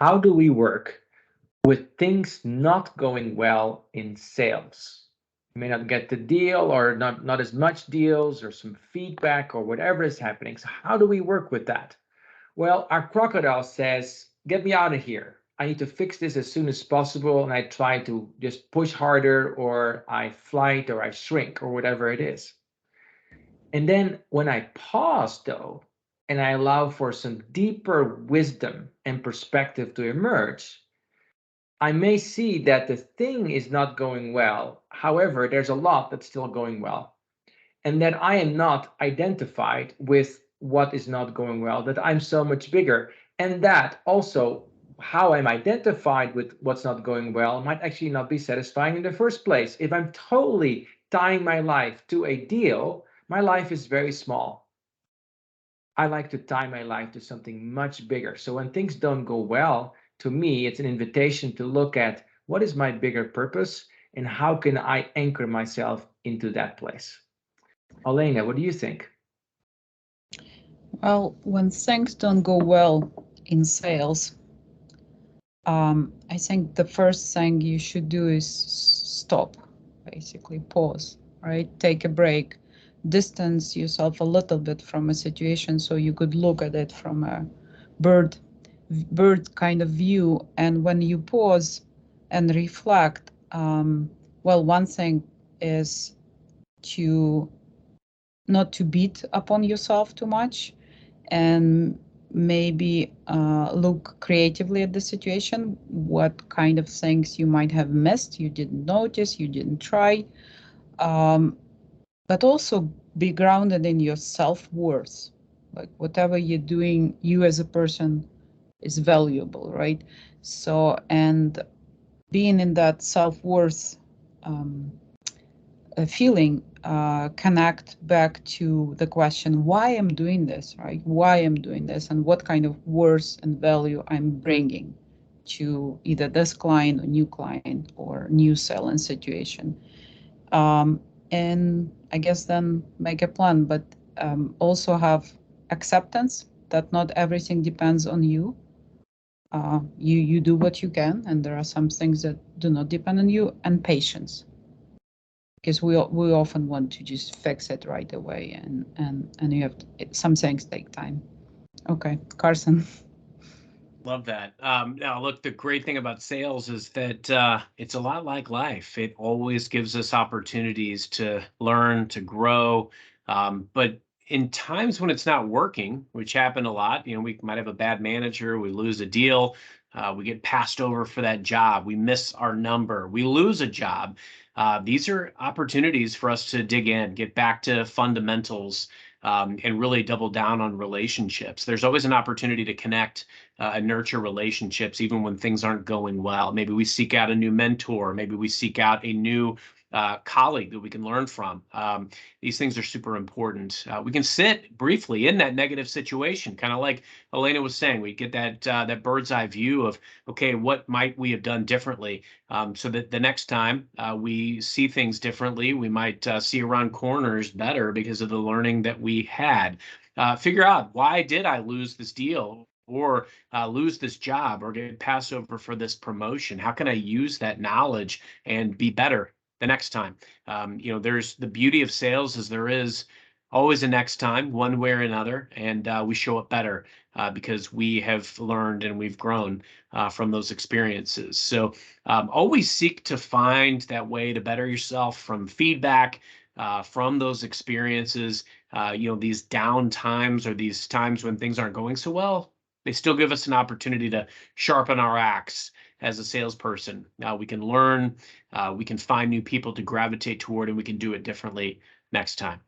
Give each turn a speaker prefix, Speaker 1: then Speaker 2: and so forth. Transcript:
Speaker 1: How do we work with things not going well in sales? You may not get the deal, or not as much deals, or some feedback, or whatever is happening. So how do we work with that? Well, our crocodile says, get me out of here. I need to fix this as soon as possible. And I try to just push harder, or I flight, or I shrink, or whatever it is. And then when I pause, though, and I allow for some deeper wisdom and perspective to emerge, I may see that the thing is not going well. However, there's a lot that's still going well. And that I am not identified with what is not going well, that I'm so much bigger. And that also, how I'm identified with what's not going well might actually not be satisfying in the first place. If I'm totally tying my life to a deal, my life is very small. I like to tie my life to something much bigger. So when things don't go well, to me, it's an invitation to look at what is my bigger purpose and how can I anchor myself into that place. Elena, what do you think?
Speaker 2: Well, when things don't go well in sales, I think the first thing you should do is stop, basically pause, right? Take a break, distance yourself a little bit from a situation so you could look at it from a bird kind of view. And when you pause and reflect, well, one thing is to not to beat upon yourself too much, and maybe look creatively at the situation, what kind of things you might have missed, you didn't notice, you didn't try, um, but also be grounded in your self-worth. Like whatever you're doing, you as a person is valuable, right? So, and being in that self-worth um, feeling, connect back to the question why I'm doing this, right? Why I'm doing this, and what kind of worth and value I'm bringing to either this client or new client or new selling situation. Um, and I guess then make a plan, but also have acceptance that not everything depends on you. You do what you can, and there are some things that do not depend on you, and patience, because we often want to just fix it right away, and you have to, some things take time. Okay, Carson.
Speaker 3: Love that. Now, look, the great thing about sales is that it's a lot like life. It always gives us opportunities to learn, to grow. But in times when it's not working, which happen a lot, we might have a bad manager, we lose a deal, we get passed over for that job, we miss our number, we lose a job. These are opportunities for us to dig in, get back to fundamentals, and really double down on relationships. There's always an opportunity to connect and nurture relationships, even when things aren't going well. Maybe we seek out a new mentor. Maybe we seek out a new colleague that we can learn from. These things are super important. We can sit briefly in that negative situation, kind of like Elena was saying. We get that bird's eye view of, okay, what might we have done differently, so that the next time we see things differently, we might see around corners better because of the learning that we had. Figure out, why did I lose this deal, or lose this job, or get passed over for this promotion? How can I use that knowledge and be better the next time? There's the beauty of sales is there is always a next time, one way or another, and we show up better because we have learned and we've grown from those experiences. So always seek to find that way to better yourself from feedback, from those experiences. These down times, or these times when things aren't going so well, they still give us an opportunity to sharpen our axe as a salesperson. We can learn, we can find new people to gravitate toward, and we can do it differently next time.